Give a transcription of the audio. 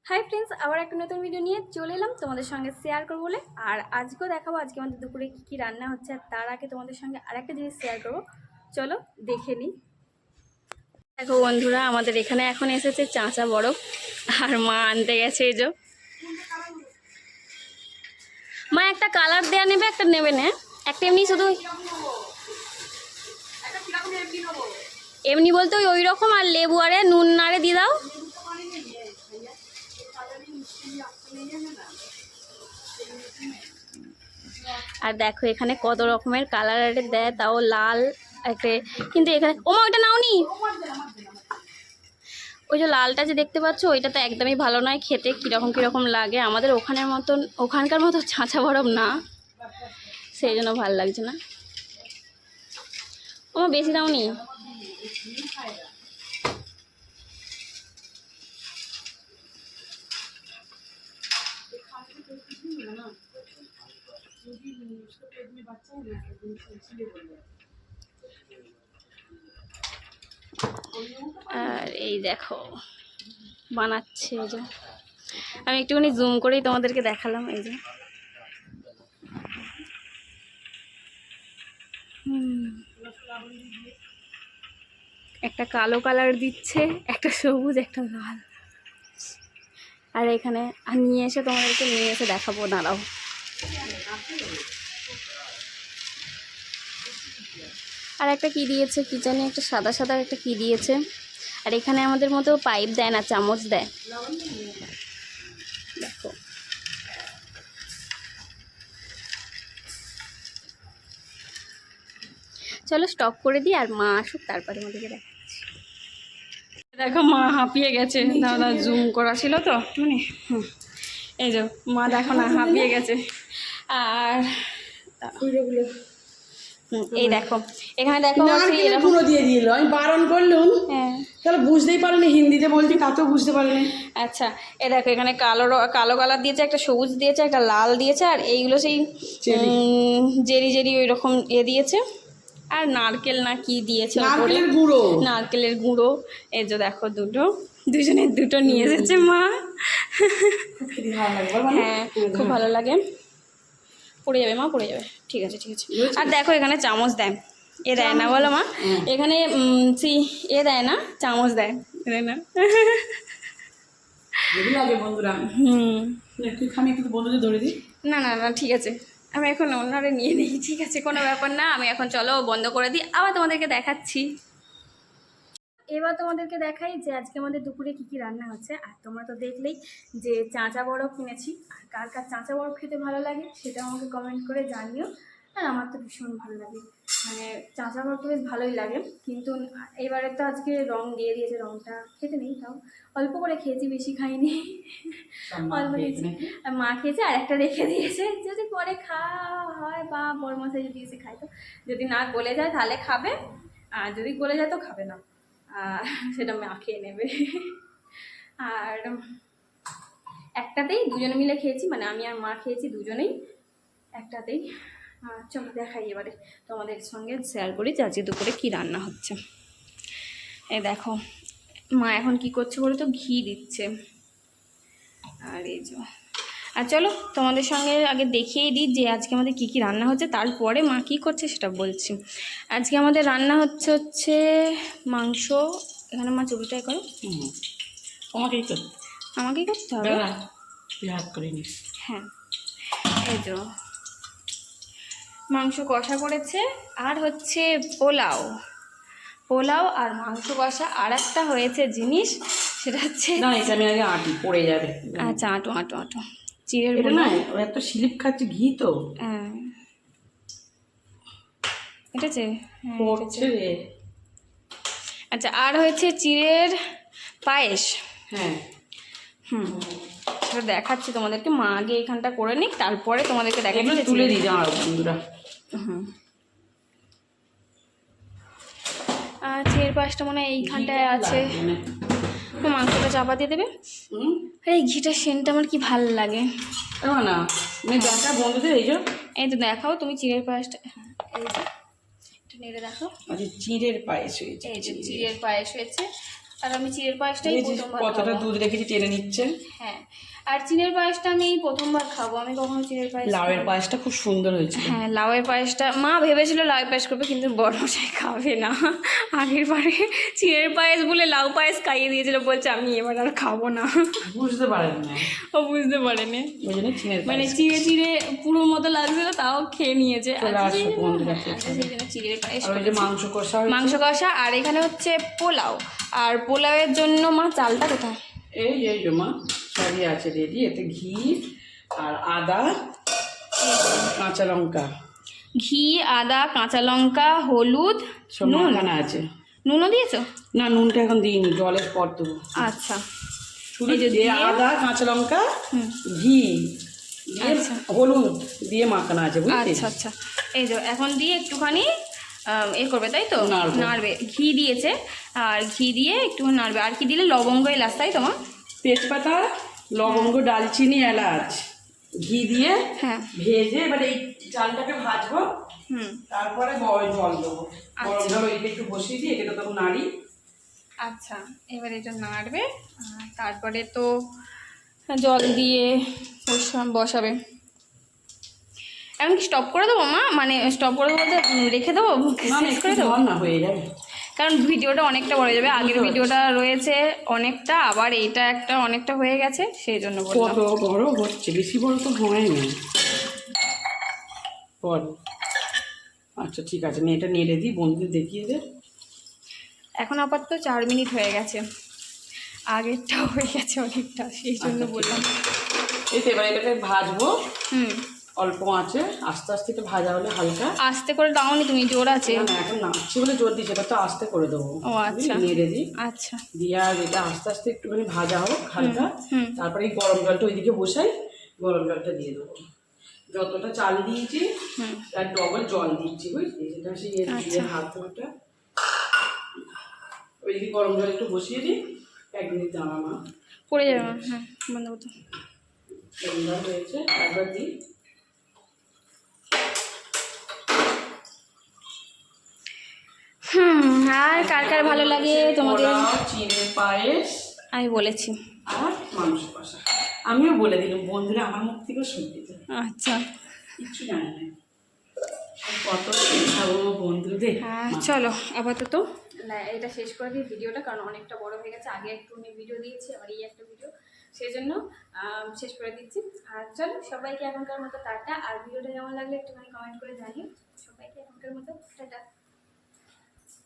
Hi friends, আবার একটা নতুন ভিডিও নিয়ে চলে এলাম তোমাদের সঙ্গে শেয়ার করবো বলে। আর আজকেও দেখাবো আজকে আমাদের দুপুরে কী কী রান্না হচ্ছে। আর তার আগে তোমাদের সঙ্গে আরেকটা জিনিস শেয়ার করবো, চলো দেখে নিই। দেখো বন্ধুরা, আমাদের এখানে এখন এসেছে চাঁচা বরফ, আর মা আনতে গেছে। এই যে মা একটা কালার দেয়া নেবে, একটা নেবে না, একটা এমনি শুধু এমনি বলতে ওই রকম, আর লেবু আরে নুন নাড়ে দিয়ে দাও। আর দেখো এখানে কত রকমের কালার দেয়, তাও লাল একটা, কিন্তু এখানে ওমা ওইটা নাওনি। ওই যে লালটা যে দেখতে পাচ্ছ, ওইটা তো একদমই ভালো নয় খেতে, কীরকম কীরকম লাগে। আমাদের ওখানকার মতো ছাঁচা বরফ না, সেই জন্য ভালো লাগছে না। ওমা বেশি দাওনি। আর এই দেখো বানাচ্ছে, এই যে আমি একটুখানি জুম করেই তোমাদেরকে দেখালাম। এই যে একটা কালো কালার দিচ্ছে, একটা সবুজ, একটা লাল। আর এখানে নিয়ে এসে তোমাদেরকে নিয়ে এসে দেখাবো, দাঁড়াও। আর একটা কি দিয়েছে কি জানি, একটা সাদা সাদা একটা কি দিয়েছে। আর এখানে আমাদের মতো পাইপ দেয় না, চামচ দেয়। দেখো চলো স্টপ করে দিই, আর মা আসুক তারপরে আমাদেরকে দেখাচ্ছি। দেখো মা হাঁপিয়ে গেছে, দাদা জুম করা ছিল তো মানে। এই যে মা দেখো না হাঁপিয়ে গেছে। আর এই দেখো এখানে দেখো পুরো দিয়ে দিল, আমি বারণ করলুম। হ্যাঁ তাহলে বুঝতেই পারিনি, হিন্দিতে বলছি তাতেও বুঝতে পারিনি। আচ্ছা, এ দেখো এখানে কালো কালো কালার দিয়েছে, একটা সবুজ দিয়েছে, একটা লাল দিয়েছে, আর এইগুলো সেই জেরি জেরি ওই রকম দিয়েছে। আর নারকেল না কি দিয়েছে, নারকেলের গুঁড়ো, নারকেলের গুঁড়ো। এই যে দেখো দুজনের দুটো নিয়ে এসেছে মা। হ্যাঁ খুব ভালো লাগে। পড়ে যাবে মা, পড়ে যাবে। ঠিক আছে ঠিক আছে। আর দেখো এখানে চামচ দেয়, এ দেয় না বলো মা? এখানে এ দেয় না, চামচ দেয়, দেয় না। বন্ধুরা আমি একটু বন্ধুদের ধরে দিই। না না না ঠিক আছে, আমি এখন অন্যরা নিয়ে নিই। ঠিক আছে কোনো ব্যাপার না, আমি এখন চলো বন্ধ করে দিই, আবার তোমাদেরকে দেখাচ্ছি। এবার তোমাদেরকে দেখাই যে আজকে আমাদের দুপুরে কী কী রান্না হচ্ছে। আর তোমরা তো দেখলেই যে চাঁচা বরফ কিনেছি। আর কার কার চাঁচা বরফ খেতে ভালো লাগে সেটা আমাকে কমেন্ট করে জানিও। আর আমার তো ভীষণ ভালো লাগে, মানে চাঁচা বরফ বেশ ভালোই লাগে। কিন্তু এবারে তো আজকে রং দিয়ে দিয়েছে, রংটা খেতে নেই, তাও অল্প করে খেয়েছি, বেশি খাইনি, অল্প খেয়েছি। আর মা খেয়েছে, আর একটা রেখে দিয়েছে, যদি পরে খাওয়া হয় বা বড়মশাই যদি এসে খায় তো, যদি না গলে যায় তাহলে খাবে, আর যদি গলে যায় তো খাবে না, সেটা মা খেয়ে নেবে। আর একটাতেই দুজনে মিলে খেয়েছি, মানে আমি আর মা খেয়েছি দুজনেই একটাতেই। চলো দেখাই এবারে তোমাদের সঙ্গে শেয়ার করি যে আজকে দুপুরে কী রান্না হচ্ছে। এই দেখো মা এখন কি করছে বলে তো, ঘি দিচ্ছে। আর এই যে, আর চলো তোমাদের সঙ্গে আগে দেখিয়ে দিই যে আজকে আমাদের কী কী রান্না হচ্ছে, তারপরে মা কী করছে সেটা বলছি। আজকে আমাদের রান্না হচ্ছে মাংস। এখানে মা ছবিটাই করো, আমাকেই করতে হবে। হ্যাঁ এই যে মাংস কষা করেছে, আর হচ্ছে পোলাও আর মাংস কষা। আর একটা হয়েছে জিনিস, সেটা হচ্ছে আমি আগে আটি পড়ে যাবে। আচ্ছা আটো চিড়ের এটা না, এত স্লিপ খাচ্ছে ঘি তো। হ্যাঁ এটা আচ্ছা। আর হয়েছে চিড়ের পায়েস। হ্যাঁ সেটা দেখাচ্ছি তোমাদেরকে। মা আগে এখানটা করে নিক, তারপরে তোমাদেরকে দেখাচ্ছি। তুলে দিই দাঁড়াও বন্ধুরা। চিড়ের পায়েসটা মনে হয় এইখানটায় আছে, মাংসটা চাপা দিয়ে দেবে। এই ঘিটা সেন্টটা আমার কি ভালো লাগে না, দেখা বন্ধুদের। এই তো দেখাও তুমি চিড়ের পায়েসটা, এই যে একটু নেড়ে দেখো। চিড়ের পায়েস হয়েছে, এই যে চিড়ের পায়েস হয়েছে। আর আমি চিড়ের পায়েসটাই দেখেছিস প্রথমবার কতটা খাবো। দুধ রেখেছি টেনে নিচ্ছে। হ্যাঁ, আর চিড়ের পায়েসটা আমি এই প্রথমবার খাবো, আমি কখনো চিড়ের পায়েস লাউয়ের খাইনি। পায়েসটা খুব সুন্দর হয়েছিল। হ্যাঁ, লাউয়ের পায়েসটা মা ভেবেছিল লাউয়ের পায়েস করবে, কিন্তু বড়মশাই খাবে না। আগের বারে চিড়ের পায়েস বলে লাউ পায়েস খাইয়ে দিয়েছিল, বলছে আমি এবার আর খাবো না। বুঝতে পারেন না, ও বুঝতে পারেনি, ওই জন্য চিনের মানে পায়েস। চিড়ে চিড়ে পুরো মতো লাগছিল, তাও খেয়ে নিয়েছে। চলে আজকে আসো সেই জন্য- বন্ধুরা, হ্যাঁ, আজকে সেই জন্য চিড়ের পায়েস আর ওই যে করেছি। মাংস কষা হয়েছে। মাংস কষা, আর এখানে হচ্ছে পোলাও। আর পোলাওয়ের জন্য মা চালটা কোথায়? এই এই যে মা সবই আছে রেডি। এতে ঘি আর আদা, কাঁচা লঙ্কা, ঘি, আদা, কাঁচা লঙ্কা, হলুদ, সব নুন। মাখানা আছে। নুনও দিয়েছো? না, নুনটা এখন দিইনি, জলের পর দেবো। আচ্ছা, শুধু এই যে দিয়ে দিয়ে- আদা, কাঁচা লঙ্কা, হুম, ঘি দিয়ে আচ্ছা। হলুদ দিয়ে মাখানা আছে, বুঝলি? আচ্ছা আচ্ছা। এই যে এখন দিয়ে একটুখানি এ করবে, তাই তো? নাড়বো। নাড়বে। ঘি দিয়েছে, আর ঘি দিয়ে একটুখানি নাড়বে। আর কি দিলে? লবঙ্গ, এলাচ, তাই তো মা? তেজপাতা, লবঙ্গ, দালচিনি, এলাচ ঘি দিয়ে হ্যাঁ। ভেজে এবারে এই চালটাকে ভাজবো। হুম, তারপরে গরম জল দেবো। আচ্ছা। গরম জল ওইটা একটু বসিয়ে দিই, এটা তখন নাড়ি। আচ্ছা, এবার এটা নাড়বে। আর তারপরে তো জল দিয়ে বসাবে। এখন কি স্টপ করে দেবো মা? মানে স্টপ করে দেবো বলতে রেখে দেবো, না শেষ করে দেবো? না হয়ে যাবে। কারণ ভিডিওটা অনেকটা বড় যাবে। আগের ভিডিওটা রয়েছে অনেকটা, আবার এইটা একটা অনেকটা হয়ে গেছে, সেই জন্য বললাম। কত বড় হচ্ছে, বেশি বড় তো হয় না। বল। আচ্ছা ঠিক আছে, এটা নেড়ে দিই, বন্ধুদের দেখিয়ে দে। এখন আপাতত 4 মিনিট হয়ে গেছে, আগেরটা হয়ে গেছে অনেকটা, সেই জন্য আচ্ছা, বললাম। এই তো এবার এটাকে ভাজবো হুম, অল্প আঁচে, আস্তে আস্তে একটু ভাজা হলে হালকা। আস্তে করে দাওনি তুমি, জোর আছে? না না, এখন নাচছি বলে জোর দিচ্ছি, এবার তো আস্তে করে দেবো। ও আচ্ছা। বুঝলি? নেড়ে দিই, আচ্ছা। দিয়ে আর এটা আস্তে আস্তে একটুখানি ভাজা হোক হালকা। হুম। তারপরে এই গরম জলটা ওইদিকে বসাই, গরম জলটা দিয়ে দেবো। যতটা চাল দিয়েছি হুম, তার ডবল জল দিচ্ছি, বুঝলি? সেটা সেই আচ্ছা। হাত ধোয়াটা। ওইদিকে গরম জল একটু বসিয়ে দিই, 1 মিনিট দাঁড়া মা। পড়ে যাবে মা। হ্যাঁ, বন্ধ করতে। সুন্দর হয়েছে, একবার দিই। আর কার কার ভালো লাগে তোমাদের? পোলাও, চিড়ের পায়েস আমি বলেছি। আর মাংস কষা। আমিও বলে দিলাম, বন্ধুরা আমার মুখ থেকেও শুনতে চায়। আচ্ছা, কিচ্ছু জানে না, কত শেখাবো বন্ধুদের। হ্যাঁ, চলো আপাতত এটা শেষ করে দিই ভিডিওটা, কারণ অনেকটা বড় হয়ে গেছে। আগে একটু ভিডিও দিয়েছি, আবার এই একটা ভিডিও, সেই জন্য শেষ করে দিচ্ছি। আর চলো, সবাইকে এখনকার মতো টাটা। আর ভিডিওটা কেমন লাগলে একটুখানি কমেন্ট করে জানিও। সবাইকে এখনকার মতো টাটা।